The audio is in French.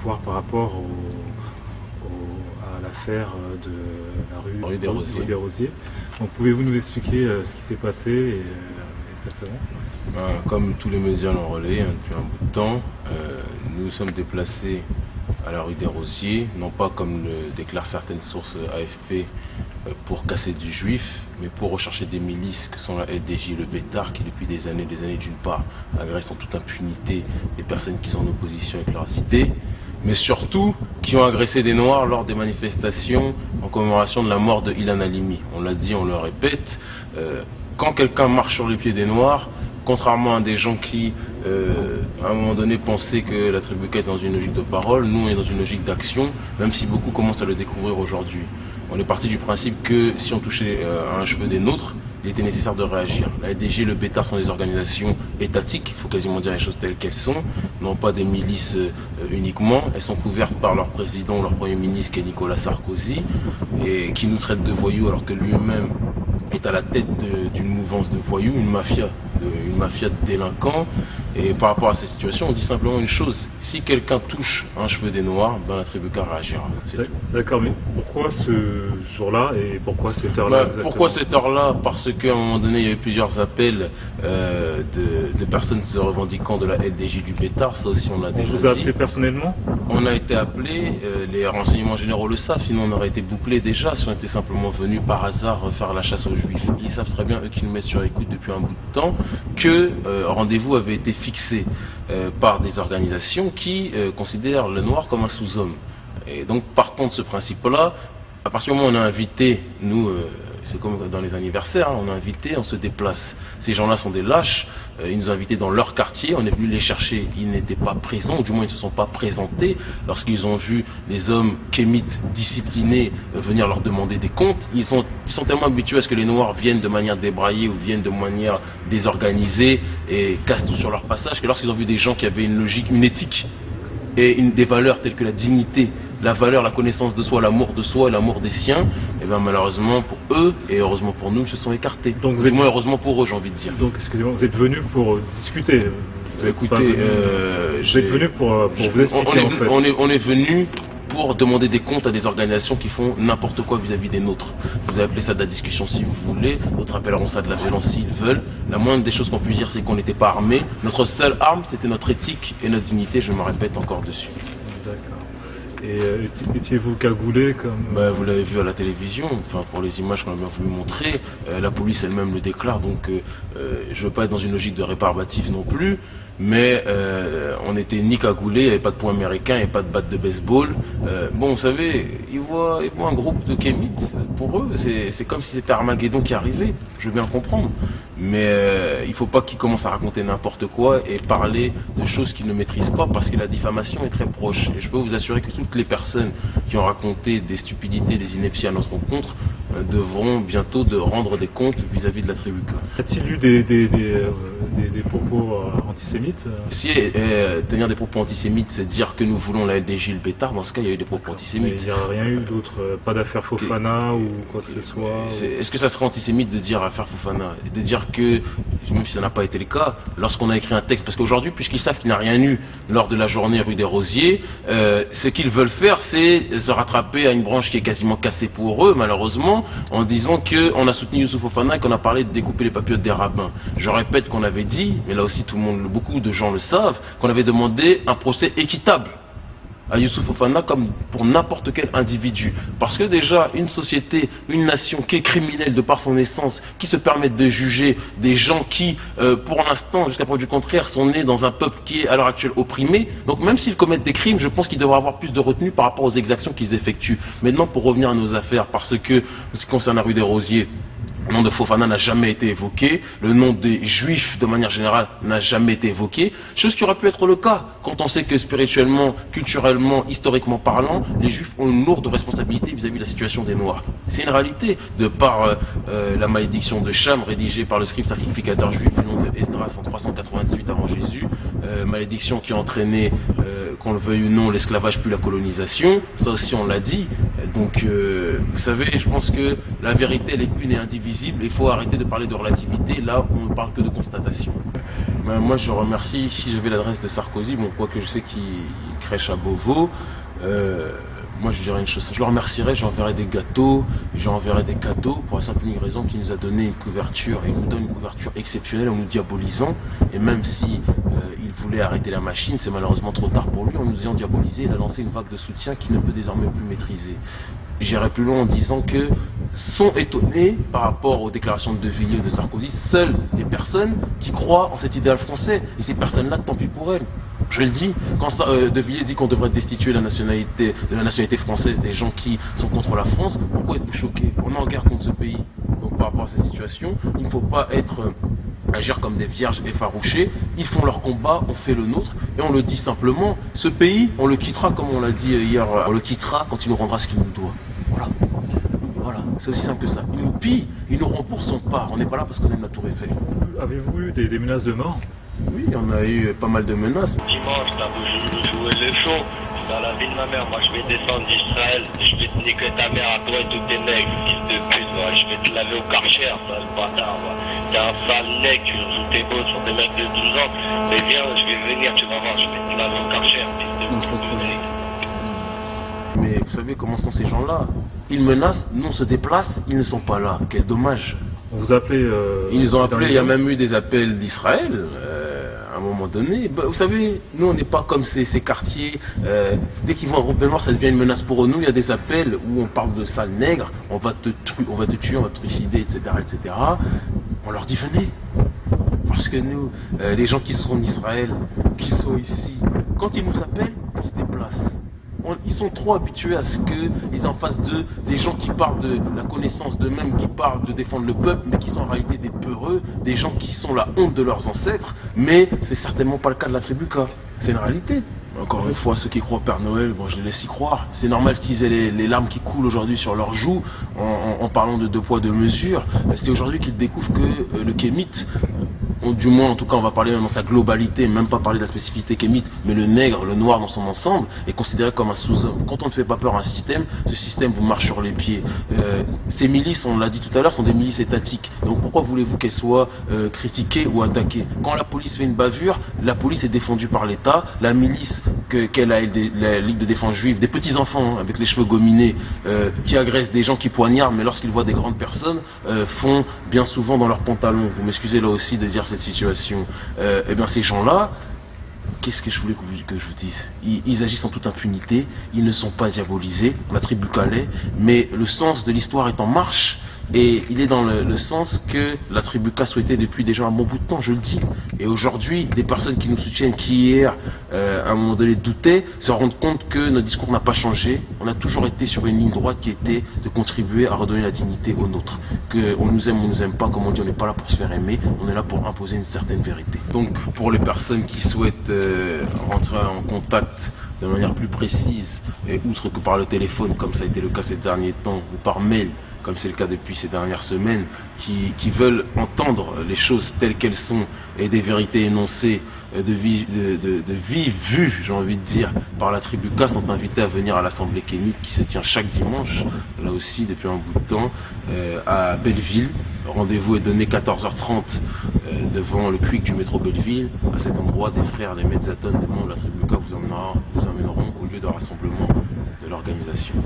pouvoir par rapport à l'affaire de la rue des Rosiers. Donc pouvez-vous nous expliquer ce qui s'est passé exactement? Comme tous les médias l'ont relayé depuis un bout de temps, nous sommes déplacés à la rue des Rosiers, non pas comme le déclarent certaines sources AFP pour casser du juif, mais pour rechercher des milices que sont la LDJ et le Bétard qui depuis des années d'une part agressent en toute impunité les personnes qui sont en opposition avec leur idées, mais surtout qui ont agressé des Noirs lors des manifestations en commémoration de la mort de Ilan Halimi. On l'a dit, on le répète, quand quelqu'un marche sur les pieds des Noirs, contrairement à des gens qui, à un moment donné, pensaient que la tribu est dans une logique de parole, nous on est dans une logique d'action, même si beaucoup commencent à le découvrir aujourd'hui. On est parti du principe que si on touchait à un cheveu des nôtres, il était nécessaire de réagir. La LDG et le Bétard sont des organisations étatiques, il faut quasiment dire les choses telles qu'elles sont, non pas des milices uniquement. Elles sont couvertes par leur président, leur premier ministre qui est Nicolas Sarkozy, et qui nous traite de voyous alors que lui-même est à la tête d'une mouvance de voyous, une mafia de délinquants. Et par rapport à cette situation, on dit simplement une chose: si quelqu'un touche un cheveu des Noirs, ben la tribu réagira. D'accord, mais pourquoi ce jour-là et pourquoi cette heure-là? Pourquoi cette heure-là? Parce qu'à un moment donné, il y a eu plusieurs appels de personnes se revendiquant de la LDJ du Bétard. Ça aussi, on l'a déjà dit. On vous a appelé personnellement? On a été appelé, les renseignements généraux le savent, sinon on aurait été bouclés déjà si on était simplement venus par hasard faire la chasse aux Juifs. Ils savent très bien, eux qui nous mettent sur écoute depuis un bout de temps, que rendez-vous avait été fixé par des organisations qui considèrent le noir comme un sous-homme. Et donc, partant de ce principe-là, à partir du moment où on a invité, nous, c'est comme dans les anniversaires, hein, on a invité, on se déplace. Ces gens-là sont des lâches, ils nous ont invités dans leur quartier, on est venu les chercher, ils n'étaient pas présents, ou du moins ils ne se sont pas présentés. Lorsqu'ils ont vu les hommes kémites disciplinés venir leur demander des comptes, ils sont tellement habitués à ce que les Noirs viennent de manière débraillée ou viennent de manière désorganisée et cassent tout sur leur passage, que lorsqu'ils ont vu des gens qui avaient une logique, une éthique et des valeurs telles que la dignité, la valeur, la connaissance de soi, l'amour de soi et l'amour des siens, et bien malheureusement pour eux, et heureusement pour nous, ils se sont écartés. Donc du moins heureusement pour eux, j'ai envie de dire. Donc excusez-moi, vous êtes venu pour discuter? Écoutez, vous êtes venu pour vous expliquer en fait. On est venu pour demander des comptes à des organisations qui font n'importe quoi vis-à-vis des nôtres. Vous appelez ça de la discussion si vous voulez, d'autres appelleront ça de la violence s'ils veulent. La moindre des choses qu'on puisse dire, c'est qu'on n'était pas armés. Notre seule arme, c'était notre éthique et notre dignité, je me répète encore dessus. D'accord. Et étiez-vous cagoulé comme... Vous l'avez vu à la télévision, enfin pour les images qu'on a bien voulu montrer, la police elle-même le déclare, donc je ne veux pas être dans une logique de réparbatif non plus, mais on n'était ni cagoulé, il n'y avait pas de poing américain, il n'y avait pas de batte de baseball. Bon, vous savez, ils voient un groupe de kémites, pour eux, c'est comme si c'était Armageddon qui arrivait, je veux bien comprendre. Mais il ne faut pas qu'ils commencent à raconter n'importe quoi et parler de choses qu'ils ne maîtrisent pas, parce que la diffamation est très proche. Et je peux vous assurer que toutes les personnes qui ont raconté des stupidités, des inepties à notre rencontre devront bientôt rendre des comptes vis-à-vis de la tribu. A-t-il eu des propos antisémites? Si tenir des propos antisémites, c'est dire que nous voulons la LDJ le Bétard, dans ce cas il y a eu des propos antisémites. Il n'y a rien eu d'autre, pas d'affaire Fofana ou quoi que ce soit? Est-ce que ça serait antisémite de dire affaire Fofana? De dire que, même si ça n'a pas été le cas, lorsqu'on a écrit un texte, parce qu'aujourd'hui, puisqu'ils savent qu'il n'y a rien eu lors de la journée rue des Rosiers, ce qu'ils veulent faire, c'est se rattraper à une branche qui est quasiment cassée pour eux, malheureusement, en disant qu'on a soutenu Youssouf Fofana et qu'on a parlé de découper les papillotes des rabbins. Je répète qu'on avait dit, mais là aussi beaucoup de gens le savent, qu'on avait demandé un procès équitable à Youssouf Fofana comme pour n'importe quel individu. Parce que déjà, une société, une nation qui est criminelle de par son essence, qui se permet de juger des gens qui, pour l'instant, jusqu'à preuve du contraire, sont nés dans un peuple qui est à l'heure actuelle opprimé. Donc même s'ils commettent des crimes, je pense qu'ils devraient avoir plus de retenue par rapport aux exactions qu'ils effectuent. Maintenant, pour revenir à nos affaires, parce que, ce qui concerne la rue des Rosiers, le nom de Fofana n'a jamais été évoqué, le nom des Juifs de manière générale n'a jamais été évoqué, chose qui aurait pu être le cas quand on sait que spirituellement, culturellement, historiquement parlant, les Juifs ont une lourde responsabilité vis-à-vis de la situation des Noirs. C'est une réalité, de par la malédiction de Cham rédigée par le scribe sacrificateur juif du nom de Esdras en 398 avant Jésus, malédiction qui a entraîné, qu'on le veuille ou non, l'esclavage puis la colonisation, ça aussi on l'a dit. Donc vous savez, je pense que la vérité elle est une et indivisible. Il faut arrêter de parler de relativité, là on ne parle que de constatation. Moi je remercie, si j'avais l'adresse de Sarkozy, bon, quoique je sais qu'il crée crèche à Beauvau, moi je dirais une chose, je le remercierais, j'enverrais des gâteaux, j'enverrais des cadeaux pour la simple et unique raison qu'il nous a donné une couverture, et il nous donne une couverture exceptionnelle en nous diabolisant, et même si il voulait arrêter la machine, c'est malheureusement trop tard pour lui, en nous ayant diabolisé, il a lancé une vague de soutien qu'il ne peut désormais plus maîtriser. J'irai plus loin en disant que sont étonnés par rapport aux déclarations de De Villiers et de Sarkozy, seules les personnes qui croient en cet idéal français, et ces personnes-là, tant pis pour elles. Je le dis, quand De Villiers dit qu'on devrait destituer de la nationalité française des gens qui sont contre la France, pourquoi êtes-vous choqués? On est en guerre contre ce pays. Donc par rapport à cette situation, il ne faut pas agir comme des vierges effarouchées. Ils font leur combat, on fait le nôtre, et on le dit simplement, ce pays, on le quittera comme on l'a dit hier, on le quittera quand il nous rendra ce qu'il nous doit. Voilà. Voilà, c'est aussi simple que ça. Il nous pille, il nous rembourse son part. On n'est pas là parce qu'on aime la Tour Eiffel. Avez-vous eu des menaces de mort? Oui, on a eu pas mal de menaces. Dimanche, t'as voulu jouer le show dans la vie de ma mère. Moi, je vais descendre d'Israël. Je vais te niquer ta mère à toi et tous tes nègres, fils de pute. Moi. Je vais te laver au Karcher, sale bâtard. T'es un sale nègre, tu joues tes beaux sur des mecs de 12 ans. Mais viens, je vais venir, tu vas voir. Je vais te laver au Karcher, fils de pute. Mais vous savez comment sont ces gens-là? Ils menacent, nous on se déplace, ils ne sont pas là. Quel dommage. On vous a appelé... Ils nous ont appelés, il y a même eu des appels d'Israël. À un moment donné, vous savez, nous on n'est pas comme ces quartiers, dès qu'ils voient un groupe de noirs ça devient une menace pour nous, il y a des appels où on parle de sale nègre, on va te tuer, on va te trucider, etc., etc. On leur dit venez, parce que nous, les gens qui sont en Israël, qui sont ici, quand ils nous appellent, on se déplace. Ils sont trop habitués à ce qu'ils en fassent d'eux des gens qui parlent de la connaissance d'eux-mêmes, qui parlent de défendre le peuple, mais qui sont en réalité des peureux, des gens qui sont la honte de leurs ancêtres, mais c'est certainement pas le cas de la tribu K. C'est une réalité. Encore une fois, ceux qui croient au Père Noël, bon, je les laisse y croire. C'est normal qu'ils aient les larmes qui coulent aujourd'hui sur leurs joues en parlant de 2 poids 2 mesures. C'est aujourd'hui qu'ils découvrent que le kémite, du moins en tout cas on va parler dans sa globalité, même pas parler de la spécificité kémite, mais le nègre, le noir dans son ensemble est considéré comme un sous-homme. Quand on ne fait pas peur à un système, ce système vous marche sur les pieds. Ces milices, on l'a dit tout à l'heure, sont des milices étatiques. Donc pourquoi voulez-vous qu'elles soient critiquées ou attaquées? Quand la police fait une bavure, la police est défendue par l'État. La milice qu'elle a, la Ligue de défense juive, des petits enfants avec les cheveux gominés qui agressent des gens, qui poignardent, mais lorsqu'ils voient des grandes personnes, font bien souvent dans leurs pantalons. Vous m'excusez là aussi de dire cette situation. Eh bien ces gens-là, qu'est-ce que je voulais que je vous dise? Ils agissent en toute impunité, ils ne sont pas diabolisés, la tribu Calais, mais le sens de l'histoire est en marche. Et il est dans le sens que la tribu K souhaitait depuis déjà un bon bout de temps, je le dis. Et aujourd'hui, des personnes qui nous soutiennent, qui hier, à un moment donné, doutaient, se rendent compte que notre discours n'a pas changé. On a toujours été sur une ligne droite qui était de contribuer à redonner la dignité aux nôtres. Qu'on nous aime ou on nous aime pas, comme on dit, on n'est pas là pour se faire aimer, on est là pour imposer une certaine vérité. Donc, pour les personnes qui souhaitent rentrer en contact de manière plus précise, et outre que par le téléphone, comme ça a été le cas ces derniers temps, ou par mail, comme c'est le cas depuis ces dernières semaines, qui veulent entendre les choses telles qu'elles sont et des vérités énoncées de vive vue, j'ai envie de dire, par la tribu K, sont invités à venir à l'Assemblée kémite qui se tient chaque dimanche, là aussi depuis un bout de temps, à Belleville. Rendez-vous est donné 14h30 devant le quick du métro Belleville. À cet endroit, des frères, des Metzatons, des membres de la tribu K vous emmèneront au lieu de rassemblement de l'organisation.